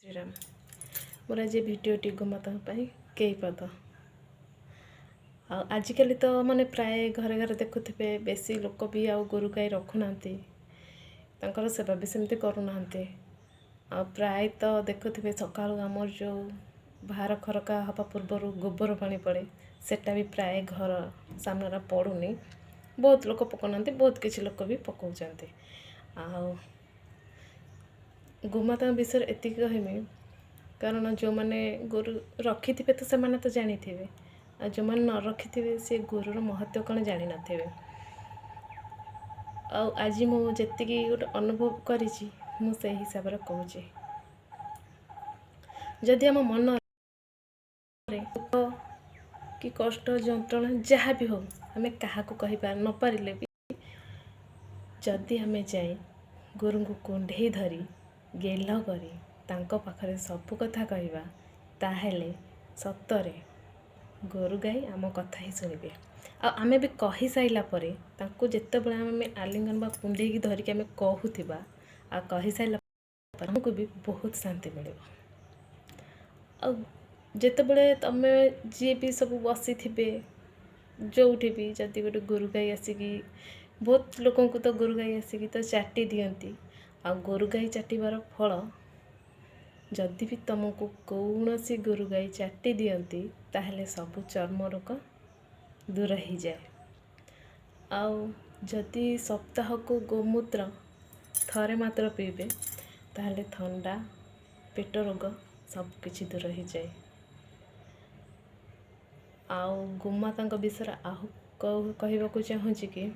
श्रीराम मोर आज भिडटी गोमाता कई पद आजिकल तो माने प्राय घरे घरे देखुथे बेसी लोक भी आ गोरु गाई रखुना सेवा भी सेमती करूना प्राय तो देखुथे सका आमर जो बाहर खरका हवा पूर्वर गोबर पानी पड़े सेटा भी प्राय घर सामने पड़ूनी बहुत लोक पकाना बहुत किसी लोक भी पकाउछन्ते गोमाता विषय एति कहमी कारण जो मैंने गोरु रखी थे तो से मैंने तो जानी थे आ जो मैंने न रखी थे से गोरुर महत्व कौन जानी नथिबे आज मुझे गोटे अनुभव करी से हिसाब से कहूँ जदि आम मन दुख कि कष्ट जंत्रणा जहाँ भी हो आम क्या कही न पारे भी जदि आम जाए गोरु को कुंडे धरी गेल करी तांको पाखरे सब कथा कहवा ताहेले सतरे गोरु गाई आम कथा ही शुणवे आमे भी कही साइला परे तांको जेते बेले आमे आलिंगन बा कुंडे की धरिक आमे कहूथिबा आ कही साइला परे हमको भी बहुत शांति मिलेबो आ जेते बेले तमे जे भी सब बसी थिबे जोठी भी जदि गोटे गोरु गाई आसिकी बहुत लोगों को तो गोरु गाई आसिकी तो चाटी दियंती आ गोरु गाई चाटिबार फल जदि भी तुमको कौन सी गोरु गाई चाटी दियंती ताहले सब चर्म रोग दूर हो जाए आउ जदि सप्ताह को गोमूत्र थरे मात्र पीबे ताहले थंडा पेट रोग सब किछि दूर हो जाए आउ गोमाता विषय आहु कहवा को चाहूँगी कि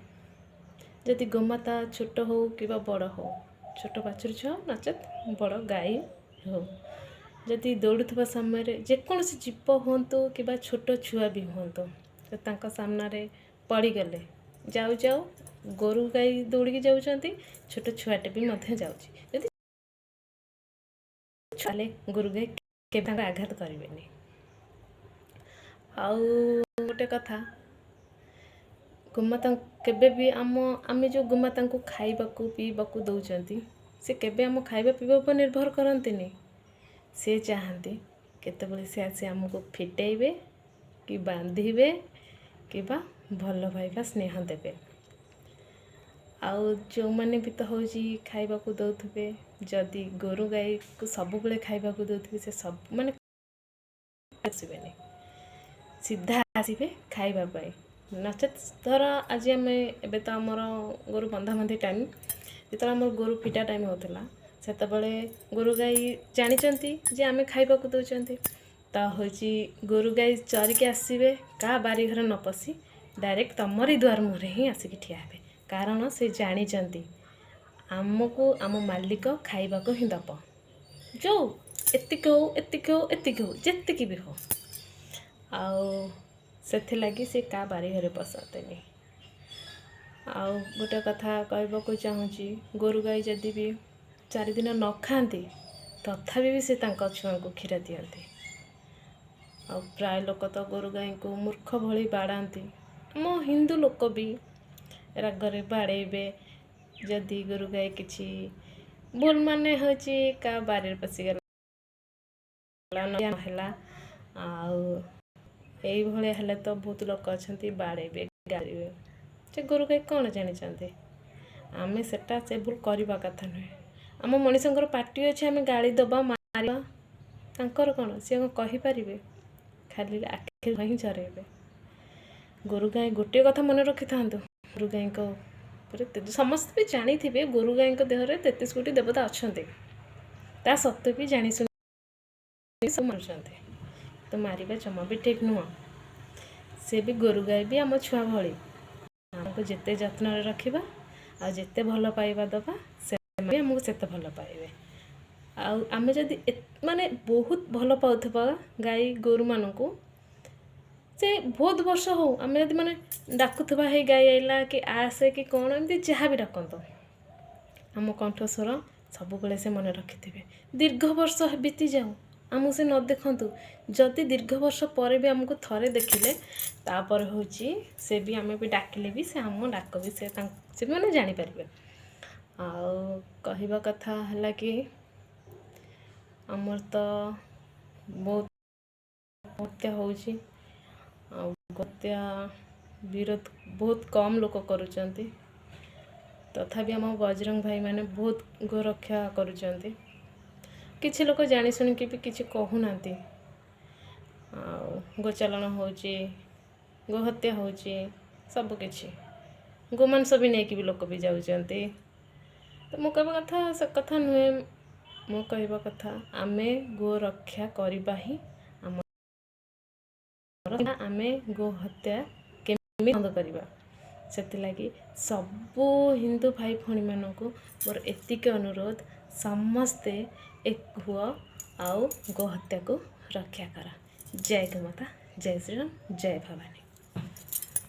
जदि गोमाता छोट हो कि बड़ हो छोट बाछुरी छुआ नचेत बड़ गाई हो जदि दौड़ुवा समय जेकोसी जीव हूँ कि छोट छुआ भी हूँ तो सामने पड़गले जाऊ जाऊ गोरु गाई दौड़ी जाऊँच छोट छुआटे भी जाऊँगी छुआले गोरु गाई के आघात करें आउ गोटे कथा गोमाता केबे भी आम जो गोमाता को खाइबा पीवा दौरान से केबे आम खाइबा पीवा पर निर्भर करती से चाहती केतबले से आसी आमको फिटेबे कि बांधे कि भल पाइबा स्नेह देवे आउ जो मैंने भी तो हूँ खाइबा दौथे जदि गोरु गाई को सब बेले खाइबा दौथे से सब माने आसबे सीधा आसबे खाइबाई नचेत धर आज आम ए तो आमर गोरु बंधाबंधी टाइम जो आम गोरु फिटा टाइम होता से गोरु गाई जानी जे आम खाइबा दौरान तो हूँ गोरु गाई चरिके आसबे क्या बारीघर न पशि डायरेक्ट तमरी द्वार मुहरे ही आसिक ठिया हे कारण से जानी आमको आम मालिक खाइबा ही दब जो एतिक हो जेतिक भी हो आउ से लगी से क्या बारीघर पशंते आउ गोटे कथा कहवाक चाहूँगी गोरु गाई जदि भी 4 दिन न खाती तथापि भी से छुआ को क्षीर दियंती आ प्राय लोक तो गोरु गाई को मूर्ख भली बाड़ाती आम हिंदू लोक भी रागरे बाड़ेबे जदि गोरु गाई किछि भूल माने हो क्या बारी पशिगला यही भाया हेले तो बहुत लोक अच्छा बाड़ेबे गाड़े से गोरु गाई कौन जानी आमे सेटा से भूल करवा कथा नुहे आम मनीषर पार्टी अच्छे आम गाड़ी दबा मार तांकर कौन सी कहींपारे खाली आखि ही झरेबे गोरु गाई गोटे कथा मन रखि था गोरु गाई समस्त भी जानी थे गोरु गाई देहरे 33 कोटी देवता अच्छा ता सत्वे भी जानी सब मारुंट तो मारे जमा भी ठीक नुह से भी गोरु गाई भी आम छुआ भली आमको जिते जत्न रखा आ जिते भल पाइबा दबा से आमको सेते भल पाइबे आम जदि माने बहुत भल पाउथबा गाई गोरु मानू से बहुत वर्ष हो आम जब माने डाकुथबा हे गाई आइला कि आसे कि कौन एमती जहाँ भी डाकत आम कंठस्वर सब बेले से मन रखिथे दीर्घ वर्ष बीती जाऊ आमको से न देखु जदि दीर्घ वर्ष पर भी आमको थरे देखिले तापर हूँ से भी आम भी डाकिले भी से आम डाक भी से मैंने जानीपर कहवा कथा है कि ଆମର ତ ବହୁତ ହତ୍ୟା ହେଉଛି, ଆଉ ହତ୍ୟା ବିରୋଧ ବହୁତ କମ୍ ଲୋକ କରୁଛନ୍ତି। ତଥାପି ଆମ ବଜରଙ୍ଗ ଭାଇମାନେ ବହୁତ ଗୋରକ୍ଷା କରୁଛନ୍ତି। କିଛି ଲୋକ ଜାଣି ଶୁଣିକି ବି କିଛି କହୁନାହାନ୍ତି। ଆଉ ଗୋଚାଲାଣ ହେଉଛି, ଗୋହତ୍ୟା ହେଉଛି, ସବୁକିଛି ଗୋମାଂସ ବି ନେଇକି ବି ଲୋକ ବି ଯାଉଛନ୍ତି। ତ ମୁଁ କହିବା କଥା ସେ କଥା ନୁହେଁ। ମୁଁ କହିବା କଥା ଆମେ ଗୋରକ୍ଷା କରିବା ହିଁ ଆମେ ଗୋହତ୍ୟା କେମିତି ବନ୍ଦ କରିବା। ସେଥିଲାଗି ସବୁ ହିନ୍ଦୁ ଭାଇ ଭଉଣୀମାନଙ୍କୁ ମୋର ଏତିକି ଅନୁରୋଧ, ସମସ୍ତେ ଏକ ହୁଅ ଆଉ ଗୋହତ୍ୟାକୁ ରକ୍ଷା କର। ଜୟ ଗୋମାତା, ଜୟ ଶ୍ରୀରାମ, ଜୟ ଭବାନୀ।